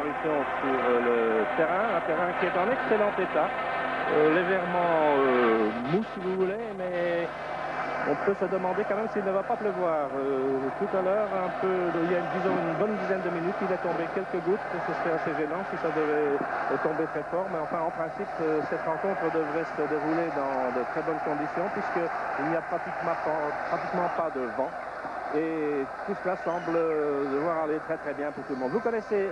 apparition sur le terrain, un terrain qui est en excellent état, légèrement mou si vous voulez, mais on peut se demander quand même s'il ne va pas pleuvoir. Tout à l'heure, il y a une bonne dizaine de minutes, il est tombé quelques gouttes, ce serait assez gênant si ça devait tomber très fort, mais enfin en principe cette rencontre devrait se dérouler dans de très bonnes conditions puisqu'il n'y a pratiquement pas de vent. Et tout cela semble devoir aller très très bien pour tout le monde. Vous connaissez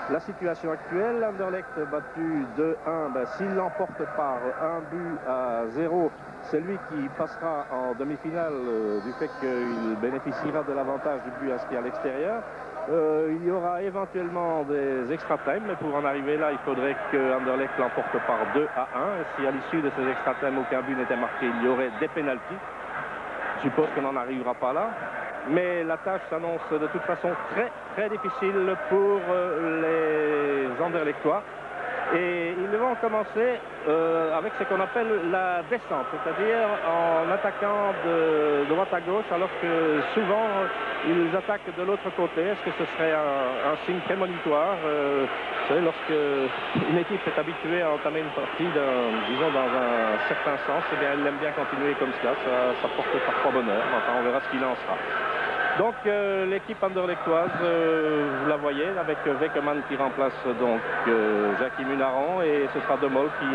la situation actuelle. Anderlecht battu 2-1. S'il l'emporte par 1-0, c'est lui qui passera en demi-finale du fait qu'il bénéficiera de l'avantage du but inscrit à l'extérieur. Il y aura éventuellement des extra-time, mais pour en arriver là, il faudrait que Anderlecht l'emporte par 2-1. Et si à l'issue de ces extra-time aucun but n'était marqué, il y aurait des pénaltys. Je suppose qu'on n'en arrivera pas là, mais la tâche s'annonce de toute façon très très difficile pour les Anderlechtois. Et ils vont commencer avec ce qu'on appelle la descente, c'est-à-dire en attaquant de droite à gauche, alors que souvent ils attaquent de l'autre côté. Est-ce que ce serait un signe prémonitoire? Vous savez, lorsque une équipe est habituée à entamer une partie, disons dans un certain sens, eh bien elle aime bien continuer comme cela, ça porte parfois bonheur. Enfin, on verra ce qu'il en sera. Donc l'équipe anderlechtoise, vous la voyez, avec Weckermann qui remplace donc Jackie Munaron, et ce sera De Mol qui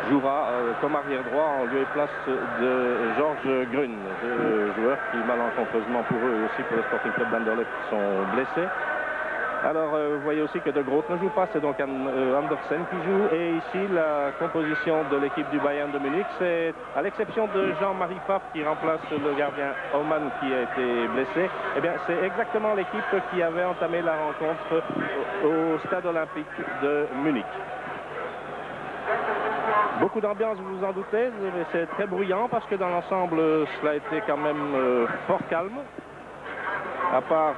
jouera comme arrière droit en lieu et place de Georges Grun, deux joueurs qui malencontreusement pour eux aussi, pour le Sporting Club d'Anderlecht, sont blessés. Alors vous voyez aussi que De Groot ne joue pas, c'est donc Andersen qui joue, et ici la composition de l'équipe du Bayern de Munich, c'est à l'exception de Jean-Marie Pfaff qui remplace le gardien Aumann qui a été blessé, eh bien c'est exactement l'équipe qui avait entamé la rencontre au stade olympique de Munich. Beaucoup d'ambiance, vous vous en doutez, c'est très bruyant parce que dans l'ensemble cela a été quand même fort calme, à part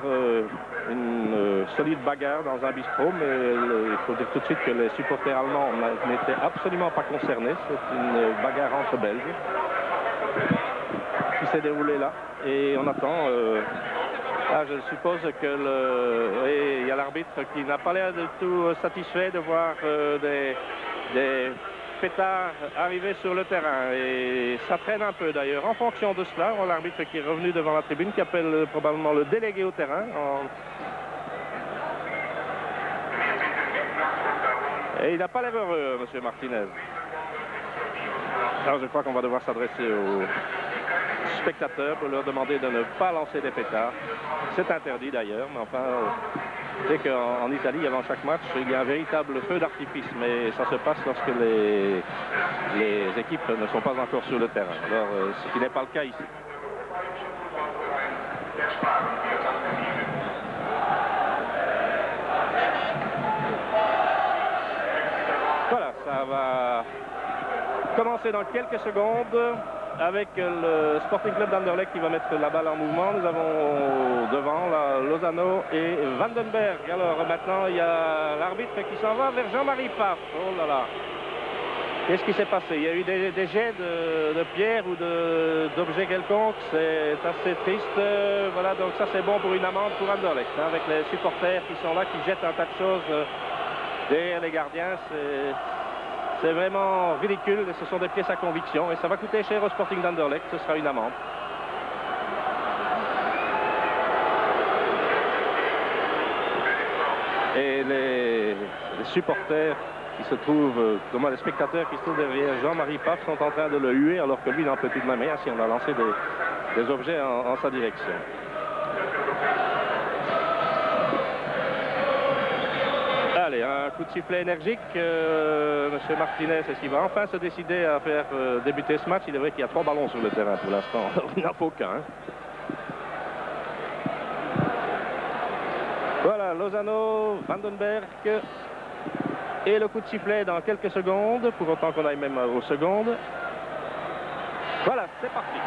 une solide bagarre dans un bistrot, mais il faut dire tout de suite que les supporters allemands n'étaient absolument pas concernés. C'est une bagarre entre Belges qui s'est déroulée là, et on attend. Je suppose que il y a l'arbitre qui n'a pas l'air de tout satisfait de voir des pétards arriver sur le terrain, et ça traîne un peu d'ailleurs. En fonction de cela, on a l'arbitre qui est revenu devant la tribune, qui appelle probablement le délégué au terrain. Et il n'a pas l'air heureux, M. Martinez. Alors je crois qu'on va devoir s'adresser aux spectateurs pour leur demander de ne pas lancer des pétards. C'est interdit d'ailleurs, mais enfin, vous savez qu'en Italie, avant chaque match, il y a un véritable feu d'artifice, mais ça se passe lorsque les équipes ne sont pas encore sur le terrain. Alors, ce qui n'est pas le cas ici. Voilà, ça va commencer dans quelques secondes avec le Sporting Club d'Anderlecht qui va mettre la balle en mouvement. Nous avons devant Lozano et Vandenberg. Alors maintenant, il y a l'arbitre qui s'en va vers Jean-Marie Pfaff. Oh là là. Qu'est-ce qui s'est passé? Il y a eu des jets de pierres ou d'objets quelconques. C'est assez triste. Voilà, donc ça c'est bon pour une amende pour Anderlecht, hein, avec les supporters qui sont là, qui jettent un tas de choses derrière les gardiens. C'est vraiment ridicule, et ce sont des pièces à conviction, et ça va coûter cher au Sporting d'Anderlecht. Ce sera une amende. Et les supporters qui se trouvent, les spectateurs qui se trouvent derrière Jean-Marie Pfaff sont en train de le huer, alors que lui n'en peut plus de la main si on a lancé des objets en sa direction. Allez, un coup de sifflet énergique. Monsieur Martinez, est-ce qu'il va enfin se décider à faire débuter ce match? Il est vrai qu'il y a 3 ballons sur le terrain pour l'instant. Il n'en faut qu'un. Voilà, Lozano, Vandenberg. Et le coup de sifflet dans quelques secondes, pour autant qu'on aille même aux secondes. Voilà, c'est parti.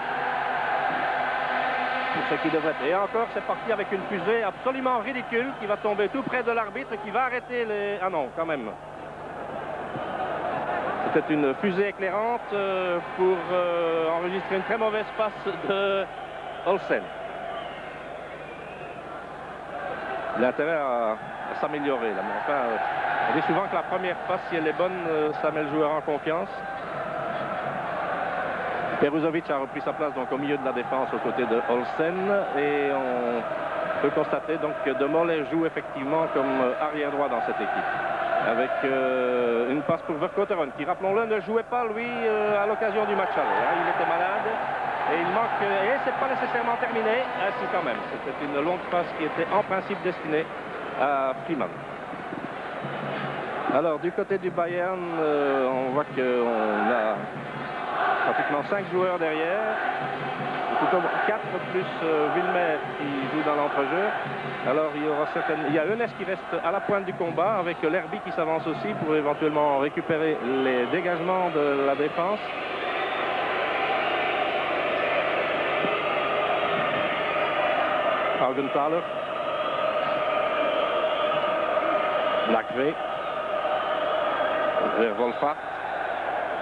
Ce qui devrait être. Et encore, c'est parti avec une fusée absolument ridicule qui va tomber tout près de l'arbitre, qui va arrêter les... Ah non, quand même. C'était une fusée éclairante pour enregistrer une très mauvaise passe de Olsen. Il a intérêt à s'améliorer. Mais enfin, on dit souvent que la première passe, si elle est bonne, ça met le joueur en confiance. Peruzovic a repris sa place donc au milieu de la défense aux côtés de Olsen et on peut constater donc que De Mol joue effectivement comme arrière droit dans cette équipe avec une passe pour Vercotteren qui, rappelons-le, ne jouait pas lui à l'occasion du match aller. Hein. Il était malade et il manque et c'est pas nécessairement terminé. Ainsi quand même, c'était une longue passe qui était en principe destinée à Freeman. Alors du côté du Bayern, on voit qu'on a pratiquement 5 joueurs derrière, plutôt 4 plus Wilmer qui joue dans l'entrejeu. Alors il y a Eunès qui reste à la pointe du combat avec Lerby qui s'avance aussi pour éventuellement récupérer les dégagements de la défense. Augenthaler, Nakve vers Wolfhard,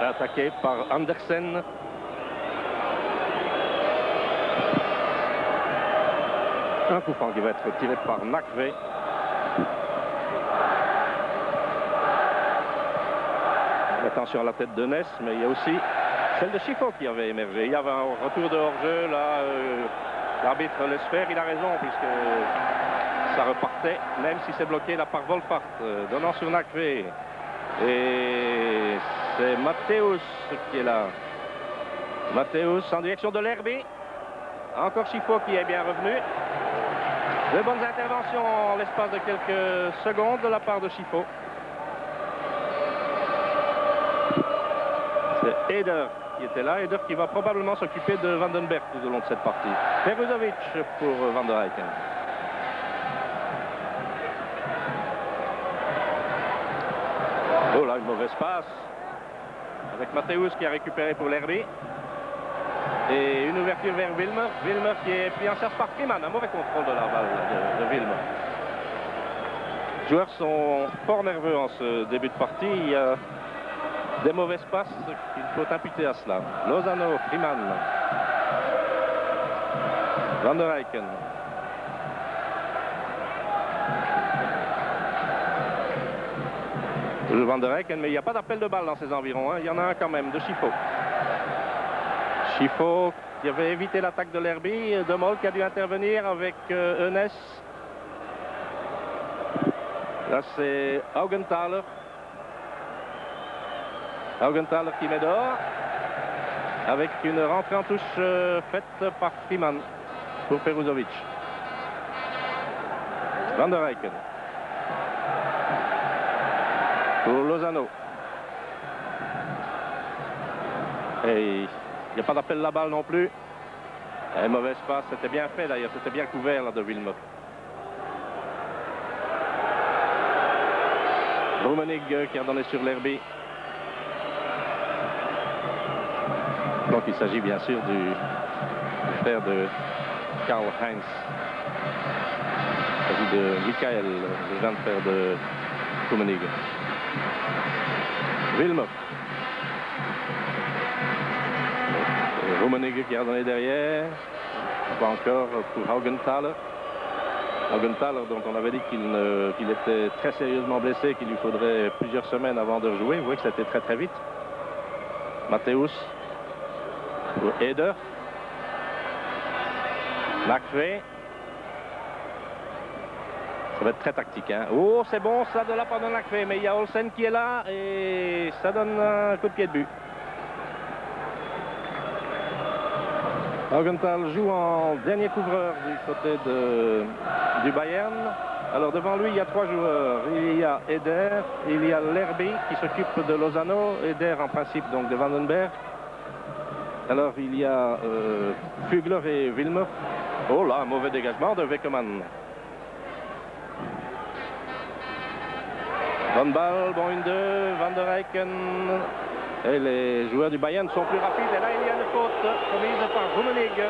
attaqué par Andersen. Un coup franc qui va être tiré par Nakve. Attention à la tête de Ness, mais il y a aussi celle de Chifo qui avait émergé. Il y avait un retour de hors-jeu, là, l'arbitre laisse faire, il a raison, puisque ça repartait, même si c'est bloqué là par Wolfhard, donnant sur Nakve. Et c'est Matthäus qui est là. Matthäus en direction de Lerby. Encore Chifo qui est bien revenu. De bonnes interventions en l'espace de quelques secondes de la part de Chifo. C'est Eder qui était là. Eder qui va probablement s'occuper de Vandenberg tout au long de cette partie. Peruzovic pour Van der Eycken. Oh là, une mauvaise passe. Avec Matthäus qui a récupéré pour Lerby. Et une ouverture vers Wilmer. Wilmer qui est pris en charge par Freeman. Un mauvais contrôle de la balle de Wilmer. Les joueurs sont fort nerveux en ce début de partie. Il y a des mauvaises passes qu'il faut imputer à cela. Lozano, Freeman. Van der Eycken. Van der Eycken, mais il n'y a pas d'appel de balle dans ces environs. Hein. Il y en a un quand même, de Chifo. Chifo qui avait évité l'attaque de Lerby. De Mol qui a dû intervenir avec Eunès. Là, c'est Augenthaler. Augenthaler qui met dehors. Avec une rentrée en touche faite par Freeman pour Peruzovic. Van der Eycken. Pour Lozano. Et il n'y a pas d'appel la balle non plus. Et mauvaise passe, c'était bien fait d'ailleurs, c'était bien couvert là de Wilmer. Rummenigge qui a donné sur Lerby. Donc il s'agit bien sûr du frère de Karl-Heinz. Il s'agit de Michael, le jeune frère de Rummenigge. Wilmer. Rummenigge qui a donné derrière. Pas encore pour Augenthaler. Augenthaler dont on avait dit qu'il était très sérieusement blessé, qu'il lui faudrait plusieurs semaines avant de rejouer. Vous voyez que c'était très très vite. Matthäus pour Eder. Nakve. Ça va être très tactique. Hein. Oh, c'est bon ça de la part de Nakve, mais il y a Olsen qui est là et ça donne un coup de pied de but. Augenthaler joue en dernier couvreur du côté du Bayern. Alors devant lui, il y a 3 joueurs. Il y a Eder, il y a Lerby qui s'occupe de Lozano, Eder en principe donc de Vandenberg. Alors il y a Fugler et Wilmer. Oh là, un mauvais dégagement de Weckermann. Bonne balle, bon 1-2, Van der Eycken. Et les joueurs du Bayern sont plus rapides. Et là, il y a une faute commise par Rummenigge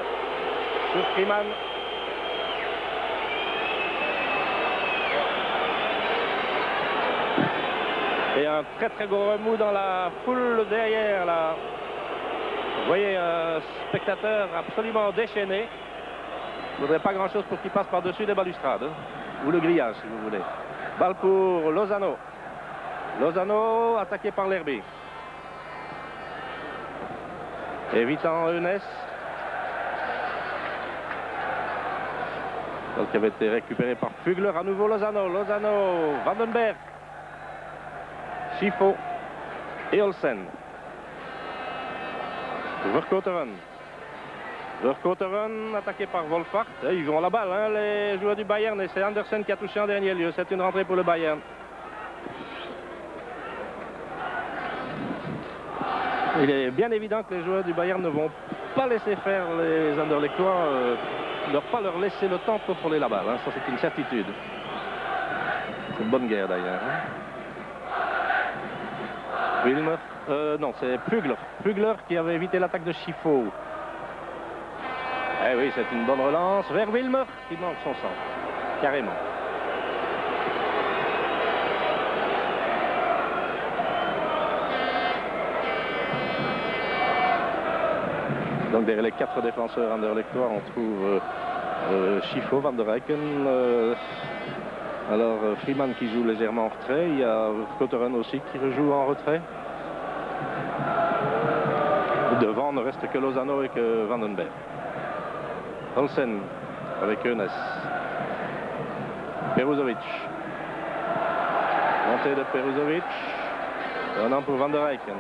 sur Freeman. Et un très très gros remous dans la foule derrière là. Vous voyez un spectateur absolument déchaîné. Il ne faudrait pas grand chose pour qu'il passe par-dessus les balustrades. Ou le grillage si vous voulez. Balle pour Lozano. Lozano attaqué par Lerby. Évitant Eunès. Donc, qui avait été récupéré par Fugler. À nouveau Lozano. Lozano, Vandenberg, Schifo et Olsen. Verkoteren. Verkoteren attaqué par Wolfhard. Ils ont la balle, hein, les joueurs du Bayern. Et c'est Andersen qui a touché en dernier lieu. C'est une rentrée pour le Bayern. Il est bien évident que les joueurs du Bayern ne vont pas laisser faire les Anderlechtois, pas leur laisser le temps de contrôler la balle. Hein. Ça, c'est une certitude. C'est une bonne guerre d'ailleurs. Hein. Wilmer, non, c'est Fugler. Fugler qui avait évité l'attaque de Schifo. Eh oui, c'est une bonne relance vers Wilmer qui manque son centre. Carrément. Donc derrière les 4 défenseurs anderlechtois, on trouve Schifo, Van der Eycken, Freeman qui joue légèrement en retrait, il y a Verkoteren aussi qui rejoue en retrait. Devant, ne reste que Lozano et que Vandenberg. Olsen avec Eunès. Peruzovic. Montée de Peruzovic. Donnant pour Van der Eycken.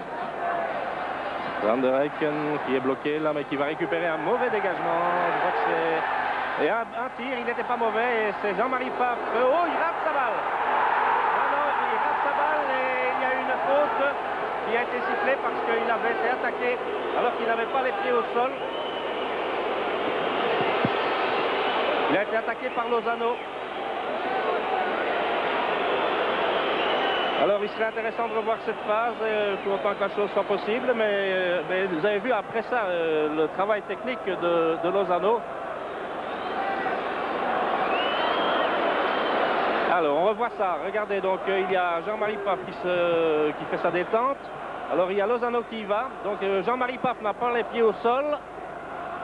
Van der Eycken qui est bloqué là, mais qui va récupérer un mauvais dégagement. Je crois que c'est... Et un tir, il n'était pas mauvais, et c'est Jean-Marie Pfaff. Oh, il rate sa balle. Non, il rate sa balle et il y a une faute qui a été sifflée parce qu'il avait été attaqué alors qu'il n'avait pas les pieds au sol. Il a été attaqué par Lozano. Alors il serait intéressant de revoir cette phase pour autant que la chose soit possible, mais vous avez vu après ça le travail technique de Lozano. Alors on revoit ça, regardez, donc il y a Jean-Marie Pfaff qui fait sa détente. Alors il y a Lozano qui y va, donc Jean-Marie Pfaff n'a pas les pieds au sol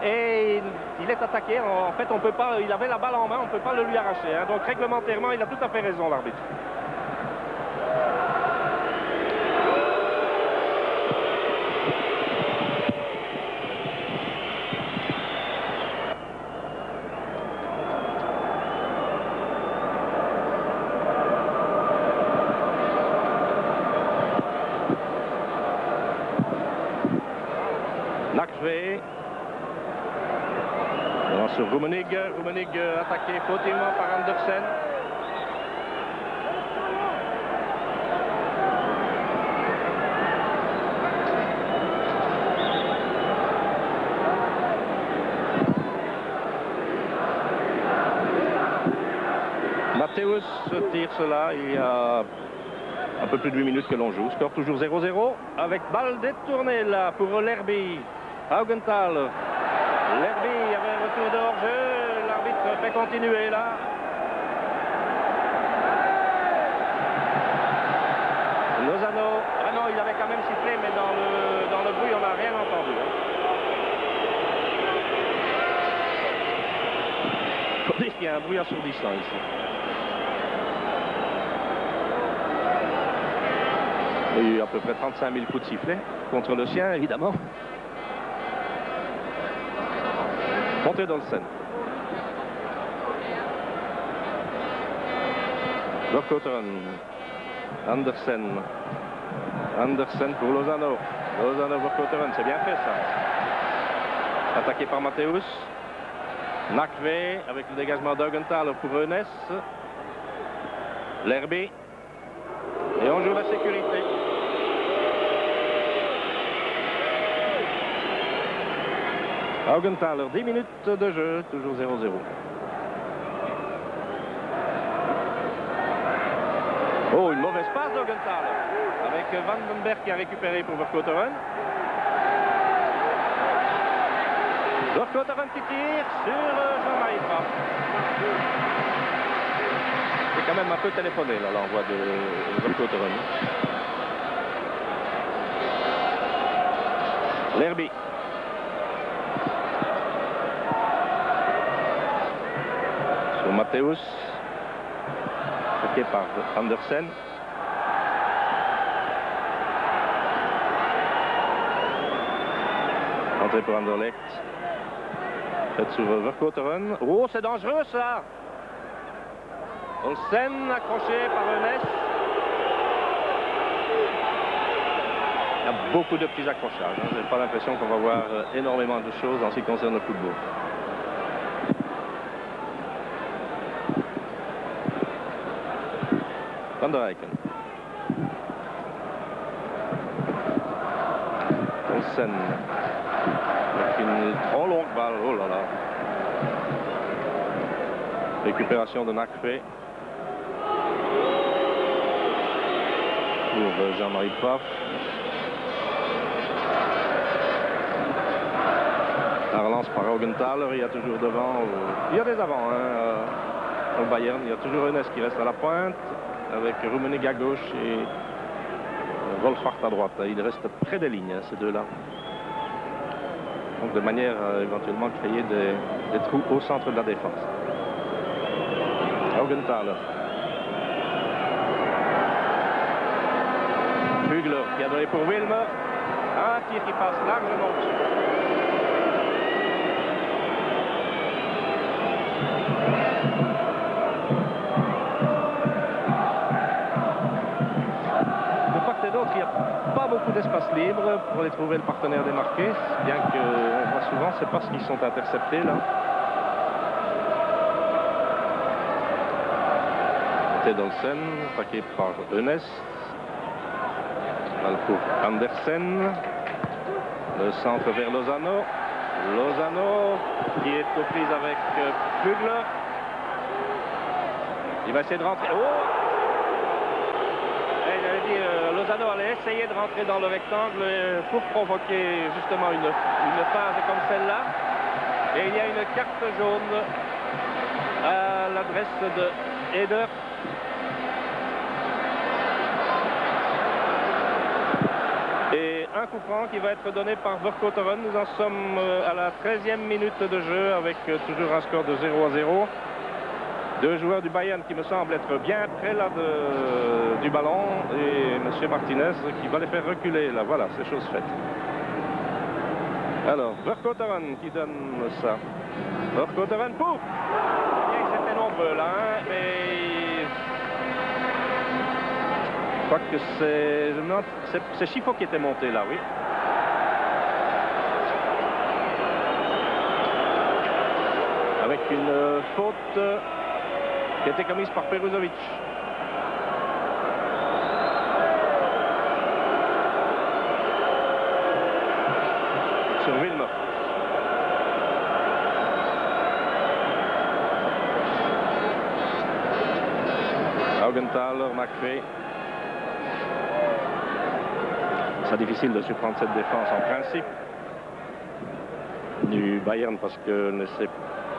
et il est attaqué. En fait on peut pas, il avait la balle en main, on ne peut pas le lui arracher, hein. Donc réglementairement il a tout à fait raison l'arbitre. Nakve. Sur Rummenigge attaqué fautivement par Andersen. Matthäus tire cela il y a un peu plus de 8 minutes que l'on joue. Score toujours 0-0 avec balle détournée là pour Lerby. Augenthaler. Lerby avait un retour de hors-jeu. L'arbitre fait continuer là. Lozano. Ah non, il avait quand même sifflé, mais dans le bruit, on n'a rien entendu. Il faut dire qu'il y a un bruit assourdissant ici. Il y a eu à peu près 35 000 coups de sifflet contre le sien, évidemment. Montée d'Olsen. Verkoteren. Andersen. Andersen pour Lozano. Lozano, Verkoteren, c'est bien fait ça. Attaqué par Matthäus. Nakve avec le dégagement d'Augenthaler pour Eunès. Lerby. Et on joue la sécurité. Augenthaler, 10 minutes de jeu, toujours 0-0. Oh, une mauvaise passe d'Augenthaler. Avec Vandenberg qui a récupéré pour Verkoteren. Verkoteren qui tire sur Jean-Marie Pfaff. C'est quand même un peu téléphoné là, l'envoi de Verkoteren. Lerby. Sur Matthäus. marqué par Andersen. Entrée pour Anderlecht. Faite sur Vercouteren. Oh, c'est dangereux ça! Olsen accroché par Eunès. Il y a beaucoup de petits accrochages. Je n'ai pas l'impression qu'on va voir énormément de choses en ce qui concerne le football. Van der Eycken. Olsen. Avec une trop longue balle. Oh là là. Récupération de Nakfe. Pour Jean-Marie Pfaff. La relance par Augenthaler. Il y a toujours devant. Il y a des avants au Bayern. Il y a toujours Eunès qui reste à la pointe. Avec Rummenigge à gauche et Wolfhard à droite. Il reste près des lignes, ces deux-là. Donc de manière à éventuellement créer des trous au centre de la défense. Augenthaler. Hugler qui a donné pour Wilmer. Un tir qui passe largement au-dessus. Il n'y a pas beaucoup d'espace libre pour aller trouver le partenaire démarqué, bien qu'on voit souvent, c'est parce qu'ils sont interceptés là. Tedolsen, attaqué par Eunès. Balle pour Andersen. Le centre vers Lozano. Lozano qui est aux prises avec Hugler. Il va essayer de rentrer. Oh! Lozano allait essayer de rentrer dans le rectangle pour provoquer justement une phase comme celle-là. Et il y a une carte jaune à l'adresse de Eder. Et un coup franc qui va être donné par Vercouteren. Nous en sommes à la 13e minute de jeu avec toujours un score de 0-0. Deux joueurs du Bayern qui me semblent être bien près là du ballon et M. Martinez qui va les faire reculer là. Voilà, c'est chose faite. Alors, Vercouteren qui donne ça. Vercouteren pour. Ils étaient nombreux là, mais je crois que c'est Chifo qui était monté là, oui. Avec une faute qui a été commise par Peruzovic. Sur Wilmer. Augenthaler, Nakfe. C'est difficile de surprendre cette défense en principe du Bayern parce qu'elle ne s'est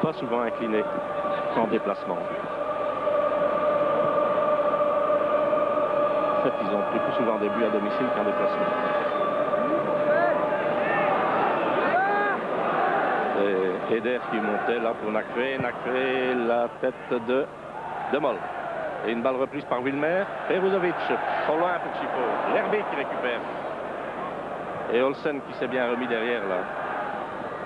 pas souvent inclinée en déplacement. En fait, ils ont pris plus souvent des buts à domicile qu'en déplacement. C'est Eder qui montait là pour Nakfe. Nakfe, la tête de Moll. Et une balle reprise par Wilmer. Peruzovic, trop loin pour Chifo. L'Herbe qui récupère. Et Olsen qui s'est bien remis derrière là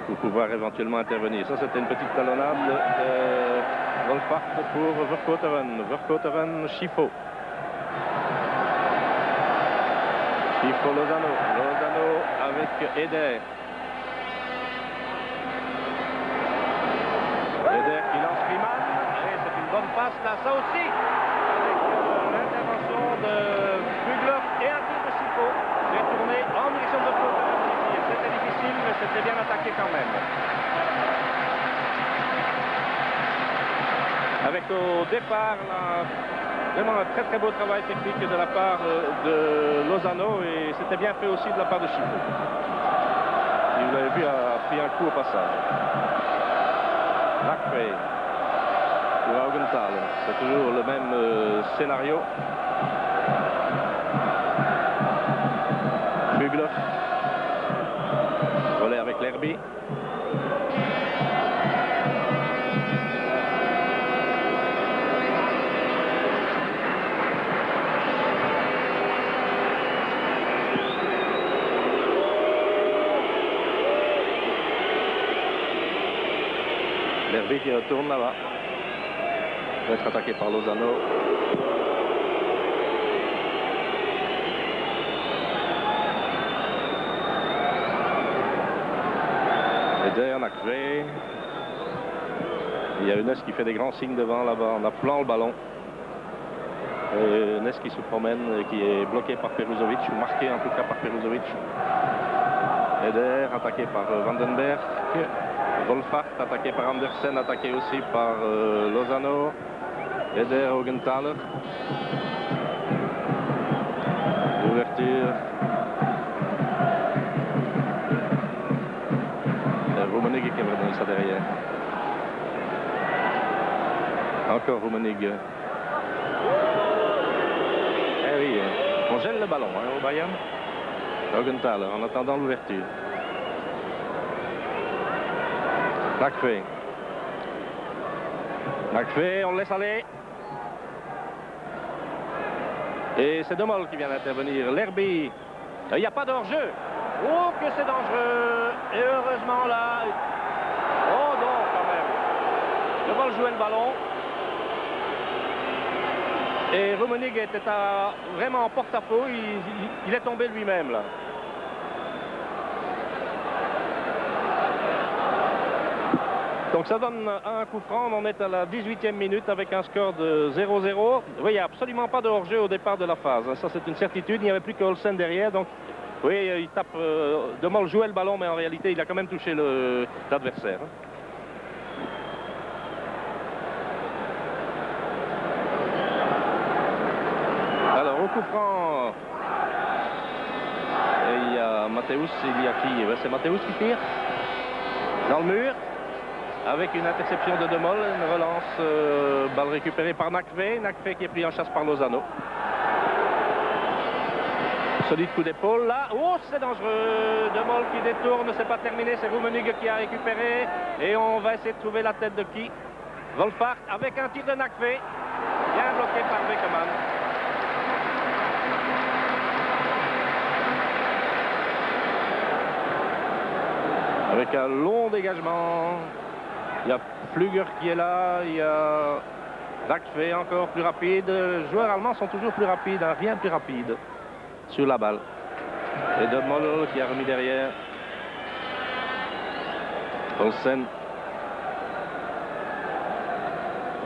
pour pouvoir éventuellement intervenir. Ça, c'était une petite talonnade de Wolfhard pour Vercouteren. Vercouteren, Chifo. Chifo, Lozano. Lozano avec Eder. Eder qui lance Riemann. Et c'est une bonne passe là, ça aussi. Avec l'intervention de Hugler et un tir de Chifo. Tourné en direction de Vercouteren. C'était difficile, mais c'était bien attaqué quand même. Avec au départ, là, vraiment un très très beau travail technique de la part de Lozano et c'était bien fait aussi de la part de Chifo. Vous l'avez vu, a pris un coup au passage. Nakfe pour Augenthaler. C'est toujours le même scénario. Hugler. Relais avec l'Herbe. L'Herbie qui retourne là-bas. Va être attaqué par Lozano. Eder, Nakve. Il y a Ness qui fait des grands signes devant là-bas en appelant le ballon. Ness qui se promène, qui est bloqué par Peruzovic, ou marqué en tout cas par Peruzovic. Eder attaqué par Vandenberg. Wolfart attaqué par Andersen, attaqué aussi par Lozano. Eder, Augenthaler. L'ouverture. Rummenigge qui va donner ça derrière. Encore Rummenigge. Eh oui, on gèle le ballon au Bayern. Augenthaler en attendant l'ouverture. Nakve. Nakve, on le laisse aller. Et c'est Demol qui vient d'intervenir. L'Herbie. Il n'y a pas d'hors-jeu. Oh, que c'est dangereux. Et heureusement là. Oh non, quand même. Demol jouait le ballon. Et Rummenigge était vraiment en porte-à-faux. Il est tombé lui-même là. Donc ça donne un coup franc, on en est à la 18e minute avec un score de 0-0. Oui, il n'y a absolument pas de hors-jeu au départ de la phase. Ça c'est une certitude, il n'y avait plus que Olsen derrière. Donc oui, il tape, Demol jouait le ballon, mais en réalité il a quand même touché l'adversaire. Alors au coup franc, il y a Matthäus, il y a qui? C'est Matthäus qui tire dans le mur. Avec une interception de Demol, une relance, balle récupérée par Nakve. Nakve qui est pris en chasse par Lozano. Solide coup d'épaule là. Oh, c'est dangereux. Demol qui détourne, c'est pas terminé. C'est Rummenigge qui a récupéré. Et on va essayer de trouver la tête de qui? Wolfart avec un tir de Nakve. Bien bloqué par Beckerman. Avec un long dégagement. Il y a Flüger qui est là, il y a Nakve encore plus rapide. Les joueurs allemands sont toujours plus rapides, hein, rien plus rapide sur la balle. Et Demol qui a remis derrière. Olsen.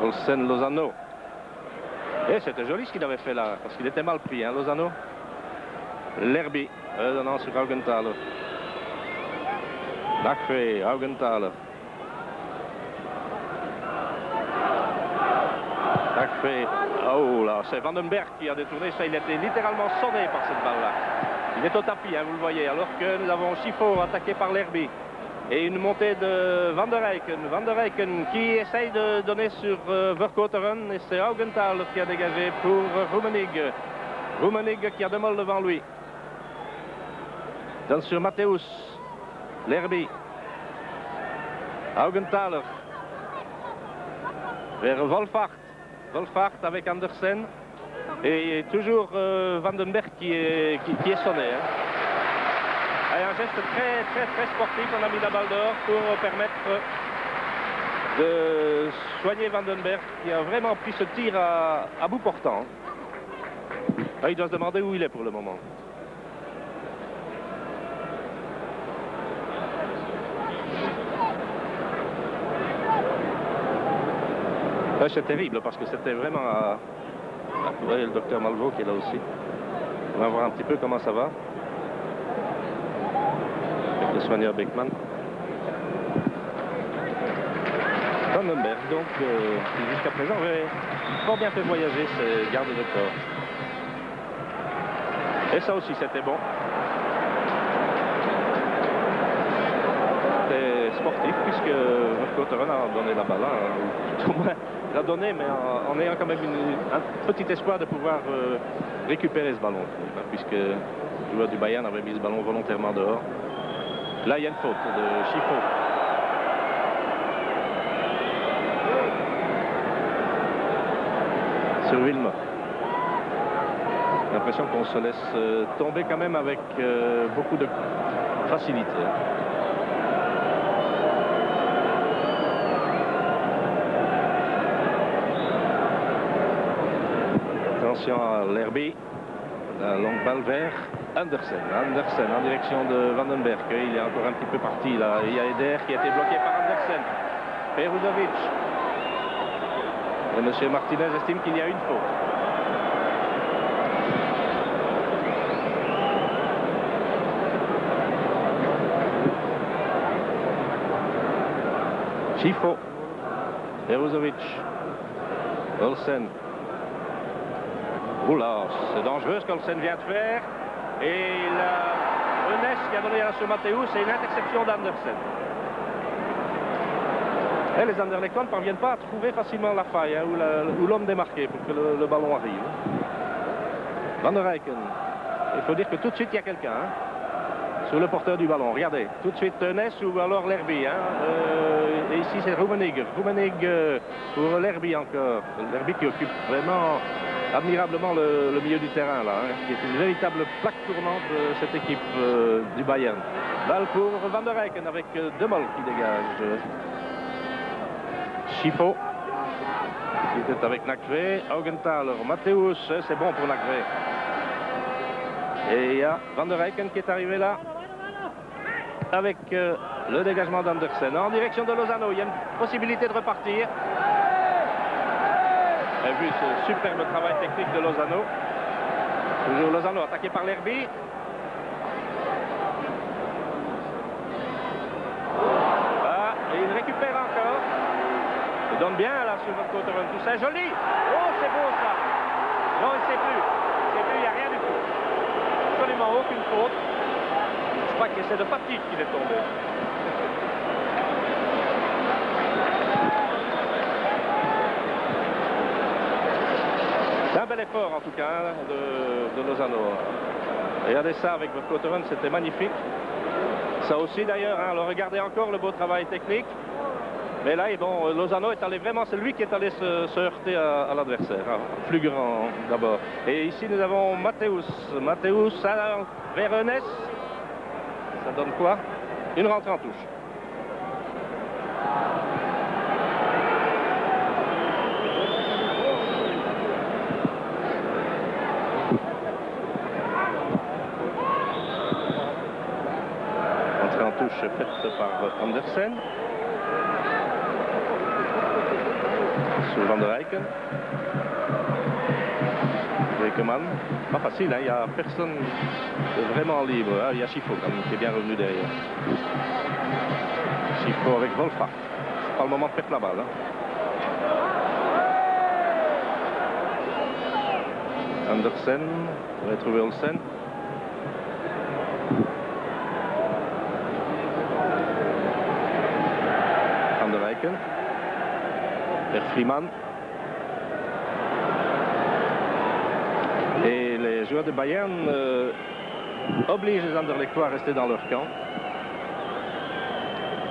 Olsen, Lozano. Et c'était joli ce qu'il avait fait là, parce qu'il était mal pris, hein, Lozano. L'Herbie, redonnant sur Augenthaler. Nakve, Augenthaler. Nakve. Oh là, c'est Vandenberg qui a détourné ça. Il était littéralement sonné par cette balle-là. Il est au tapis, hein, vous le voyez. Alors que nous avons Schifo attaqué par l'Herbie. Et une montée de Van der Eycken. Van der Eycken qui essaye de donner sur Vercouteren. Et c'est Augenthaler qui a dégagé pour Rummenigge. Rummenigge qui a Demol devant lui. Donne sur Matthäus. L'Herbie. Augenthaler. Vers Wolfart. Wolfart avec Andersen. Et toujours Vandenberg qui est sonné. Hein. Et un geste très sportif. On a mis la balle dehors pour permettre de soigner Vandenberg qui a vraiment pris ce tir à bout portant. Ah, il doit se demander où il est pour le moment. C'est terrible parce que c'était vraiment vous voyez le docteur Malvaux qui est là aussi. On va voir un petit peu comment ça va. Avec le soigneur Beckman. Vandenberg, donc, qui jusqu'à présent avait fort bien fait voyager ses gardes de corps. Et ça aussi, c'était bon. C'était sportif puisque Vercouteren a donné la balle, hein, ou tout au moins l'a donné, mais en ayant quand même un petit espoir de pouvoir récupérer ce ballon, puisque le joueur du Bayern avait mis ce ballon volontairement dehors. Là, il y a une faute de Schifo. Sur Wilma. J'ai l'impression qu'on se laisse tomber quand même avec beaucoup de facilité. Attention à l'Herbie. La longue balle vers Andersen. Andersen en direction de Vandenberg. Il est encore un petit peu parti là. Il y a Eder qui a été bloqué par Andersen. Peruzovic. Et M. Martinez estime qu'il y a une faute. Chifo. Peruzovic. Olsen. Oula, c'est dangereux ce qu'Olsen vient de faire. Et la Eunès qui a donné à ce Mathéus, c'est une interception d'Andersen. Et les Anderlechtois ne parviennent pas à trouver facilement la faille ou l'homme démarqué pour que le ballon arrive. Van der Eycken. Il faut dire que tout de suite il y a quelqu'un sur le porteur du ballon. Regardez, tout de suite Eunès ou alors l'Herbie. Et ici c'est Rummenigge. Rummenigge pour l'Herbie encore. L'Herbie qui occupe vraiment admirablement le milieu du terrain là, qui est une véritable plaque tournante de cette équipe du Bayern. Balle pour Van der Eycken avec De Mol qui dégage. Chifo qui était avec Nakve. Augenthaler, Mathéus, c'est bon pour Nakve. Et il y a Van der Eycken qui est arrivé là avec le dégagement d'Andersen en direction de Lozano. Il y a une possibilité de repartir. Vous avez vu ce superbe travail technique de Lozano. Toujours Lozano attaqué par l'Herbie. Ah, et il récupère encore. Il donne bien là sur votre côté. Tout ça joli. Oh, c'est beau ça. Non, il ne sait plus. C'est plus, il n'y a rien du tout. Absolument aucune faute. Je crois que c'est de fatigue qu'il est tombé. C'est un bel effort en tout cas de Lozano. Regardez ça avec votre Cotteren, c'était magnifique. Ça aussi d'ailleurs, alors regardez encore le beau travail technique. Mais là, bon, Lozano est allé vraiment, c'est lui qui est allé se heurter à l'adversaire. Flugrand d'abord. Et ici nous avons Mathéus. Mathéus vers Eunès. Ça donne quoi? Une rentrée en touche. Entrée en touche faite par Andersen. Sur Van der Eycken. Wekeman. Pas facile, hein, il n'y a personne de vraiment libre. Ah, il y a Chifo quand même, qui est bien revenu derrière. Chifo avec Wolfhard. C'est pas le moment de perdre la balle. Andersen, on va trouver Olsen. Van der Eycken. Vers Freeman. Et les joueurs de Bayern obligent les Anderlechtois à rester dans leur camp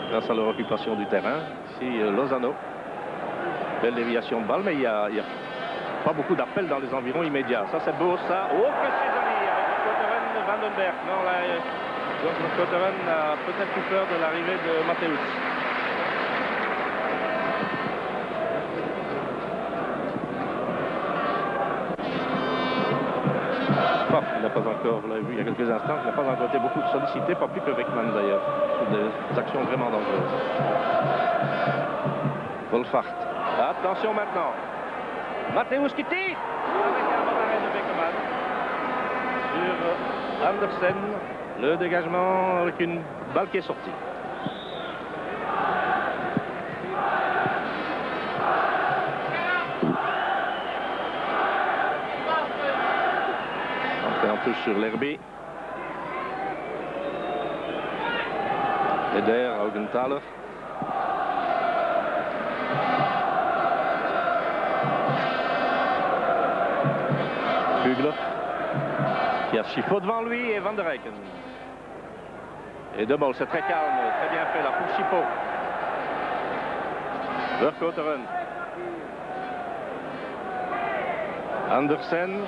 grâce à leur occupation du terrain. Ici Lozano. Belle déviation de balle, mais il n'y a pas beaucoup d'appels dans les environs immédiats. Ça c'est beau ça. Oh que c'est joli avec le Cotteren Vandenberg. Non, là, donc le Cotteren a peut-être eu peur de l'arrivée de Mathéus. Il n'a pas encore, vous l'avez vu il y a quelques instants, il n'a pas encore été beaucoup sollicité, pas plus que Wekeman d'ailleurs, sur des actions vraiment dangereuses. Wolfhard. Attention maintenant. Mathéus qui tire avec un bon arrêt de Wekeman sur Andersen. Le dégagement avec une balle qui est sortie. En touche sur l'Herbie. Eder, Augenthaler. Hugler. Qui a Chifo devant lui et Van der Eycken. Et De Mol, c'est très calme, très bien fait là pour Chifo. Vers Cotteren. Andersen.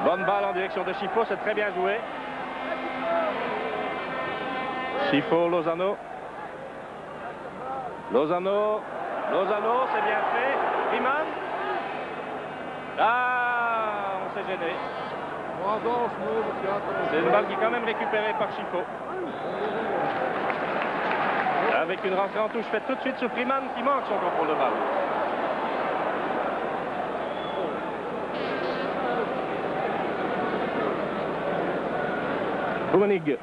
Bonne balle en direction de Chifo, c'est très bien joué. Chifo, Lozano. Lozano, c'est bien fait. Freeman. Ah, très gêné. C'est une balle qui est quand même récupérée par Chifo. Avec une rentrée en touche faite tout de suite sur Freeman qui manque son contrôle de balle. Boumenig